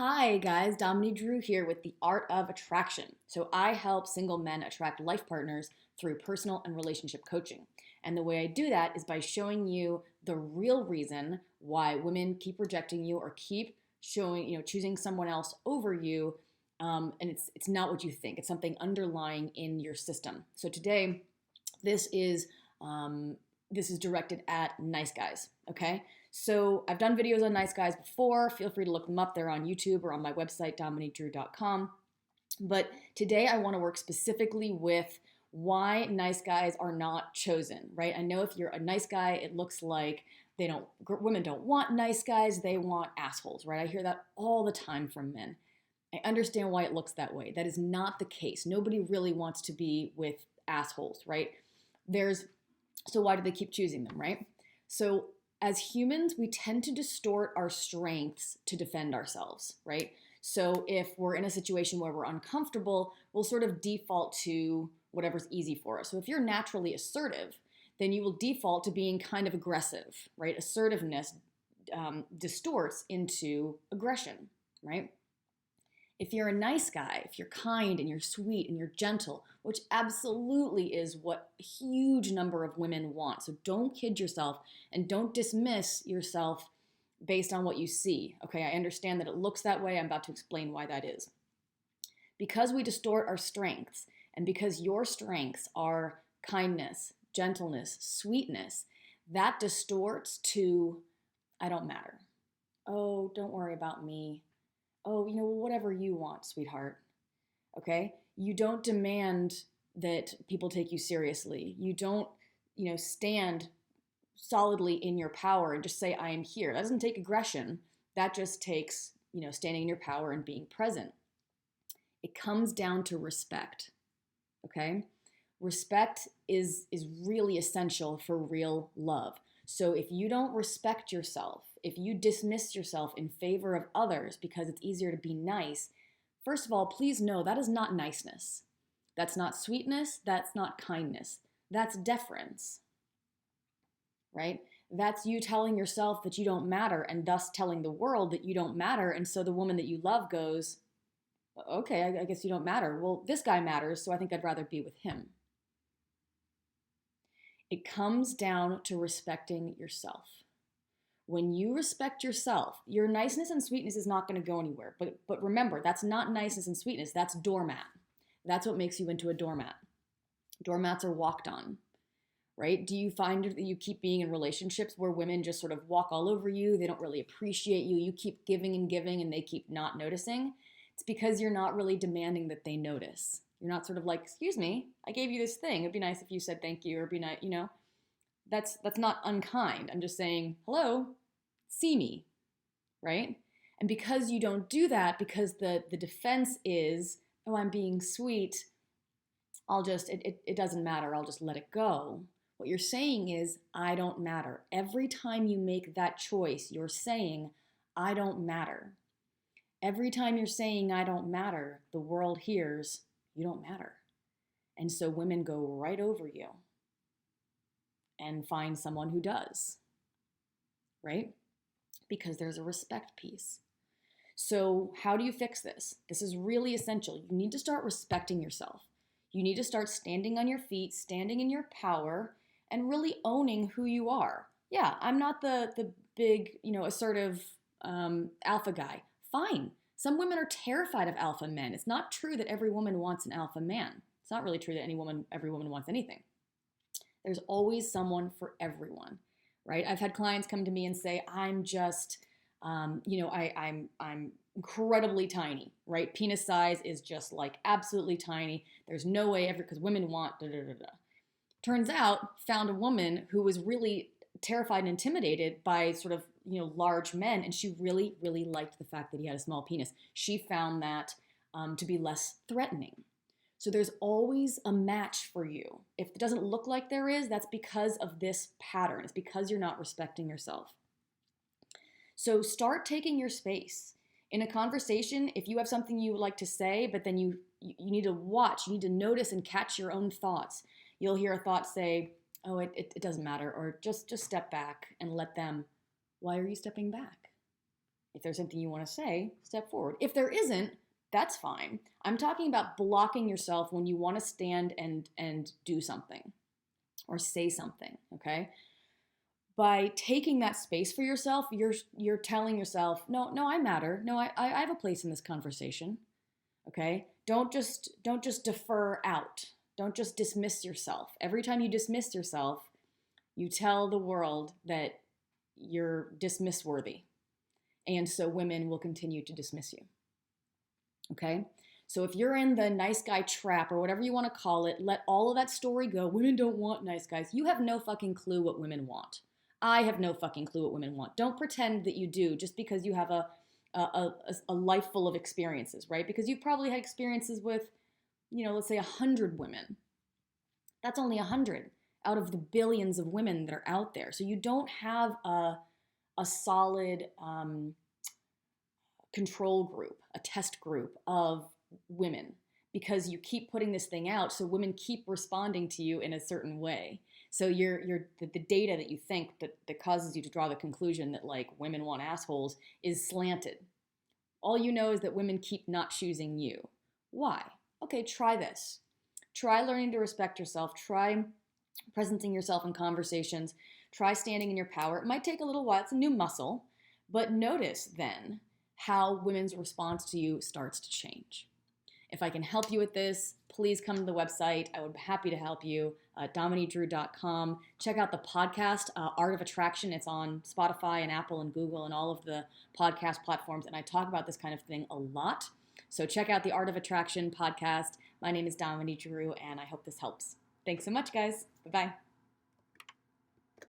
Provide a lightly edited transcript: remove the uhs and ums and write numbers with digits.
Hi guys, Dominey Drew here with the Art of Attraction. So I help single men attract life partners through personal and relationship coaching. And the way I do that is by showing you the real reason why women keep rejecting you or keep choosing someone else over you. And it's not what you think. It's something underlying in your system. So today, this is this is directed at nice guys. Okay. So I've done videos on nice guys before. Feel free to look them up. They're on YouTube or on my website, domineydrew.com. But today I want to work specifically with why nice guys are not chosen, right? I know if you're a nice guy, it looks like women don't want nice guys, they want assholes, right? I hear that all the time from men. I understand why it looks that way. That is not the case. Nobody really wants to be with assholes, right? So why do they keep choosing them, right? So as humans, we tend to distort our strengths to defend ourselves, right? So if we're in a situation where we're uncomfortable, we'll sort of default to whatever's easy for us. So if you're naturally assertive, then you will default to being kind of aggressive, right? Assertiveness distorts into aggression, right? If you're a nice guy, if you're kind and you're sweet and you're gentle, which absolutely is what a huge number of women want. So don't kid yourself and don't dismiss yourself based on what you see. Okay, I understand that it looks that way. I'm about to explain why that is. Because we distort our strengths and because your strengths are kindness, gentleness, sweetness, that distorts to, I don't matter. Oh, don't worry about me. Oh, whatever you want, sweetheart. Okay? You don't demand that people take you seriously. You don't, stand solidly in your power and just say, I am here. That doesn't take aggression. That just takes, standing in your power and being present. It comes down to respect. Okay? Respect is really essential for real love. So if you don't respect yourself, if you dismiss yourself in favor of others because it's easier to be nice, first of all, please know that is not niceness. That's not sweetness. That's not kindness. That's deference, right? That's you telling yourself that you don't matter and thus telling the world that you don't matter. And so the woman that you love goes, okay, I guess you don't matter. Well, this guy matters, so I think I'd rather be with him. It comes down to respecting yourself. When you respect yourself, your niceness and sweetness is not going to go anywhere. But remember, that's not niceness and sweetness. That's doormat. That's what makes you into a doormat. Doormats are walked on, right? Do you find that you keep being in relationships where women just sort of walk all over you? They don't really appreciate you. You keep giving and giving and they keep not noticing. It's because you're not really demanding that they notice. You're not sort of like, excuse me, I gave you this thing. It'd be nice if you said thank you or be nice, That's not unkind. I'm just saying, hello, see me, right? And because you don't do that, because the defense is, oh, I'm being sweet, it doesn't matter, I'll just let it go. What you're saying is, I don't matter. Every time you make that choice, you're saying, I don't matter. Every time you're saying, I don't matter, the world hears, you don't matter. And so women go right over you and find someone who does, right? Because there's a respect piece. So how do you fix this? This is really essential. You need to start respecting yourself. You need to start standing on your feet, standing in your power, and really owning who you are. Yeah, I'm not the big, assertive alpha guy. Fine. Some women are terrified of alpha men. It's not true that every woman wants an alpha man. It's not really true that every woman wants anything. There's always someone for everyone, right? I've had clients come to me and say, I'm just, I'm incredibly tiny, right? Penis size is just like absolutely tiny. There's no way because women want da da da da. Turns out, found a woman who was really terrified and intimidated by sort of, large men. And she really, really liked the fact that he had a small penis. She found that to be less threatening. So there's always a match for you. If it doesn't look like there is, that's because of this pattern. It's because you're not respecting yourself. So start taking your space. In a conversation, if you have something you would like to say, but then you need to watch, you need to notice and catch your own thoughts. You'll hear a thought say, oh, it doesn't matter, or just step back and let them. Why are you stepping back? If there's something you want to say, step forward. If there isn't, that's fine. I'm talking about blocking yourself when you want to stand and do something or say something, okay? By taking that space for yourself, you're telling yourself, no, I matter. No, I have a place in this conversation. Okay? Don't just defer out. Don't just dismiss yourself. Every time you dismiss yourself, you tell the world that you're dismiss worthy. And so women will continue to dismiss you. Okay? So if you're in the nice guy trap or whatever you want to call it, let all of that story go. Women don't want nice guys. You have no fucking clue what women want. I have no fucking clue what women want. Don't pretend that you do just because you have a life full of experiences, right? Because you've probably had experiences with, let's say 100 women. That's only 100 out of the billions of women that are out there. So you don't have a solid control group, a test group of women, because you keep putting this thing out, so women keep responding to you in a certain way. So the data that you think that causes you to draw the conclusion that like women want assholes is slanted. All you know is that women keep not choosing you. Why? Okay, try this. Try learning to respect yourself. Try presenting yourself in conversations. Try standing in your power. It might take a little while. It's a new muscle. But notice then how women's response to you starts to change. If I can help you with this, please come to the website. I would be happy to help you. DominyDrew.com. Check out the podcast, Art of Attraction. It's on Spotify and Apple and Google and all of the podcast platforms. And I talk about this kind of thing a lot. So check out the Art of Attraction podcast. My name is Dominey Drew, and I hope this helps. Thanks so much, guys. Bye-bye.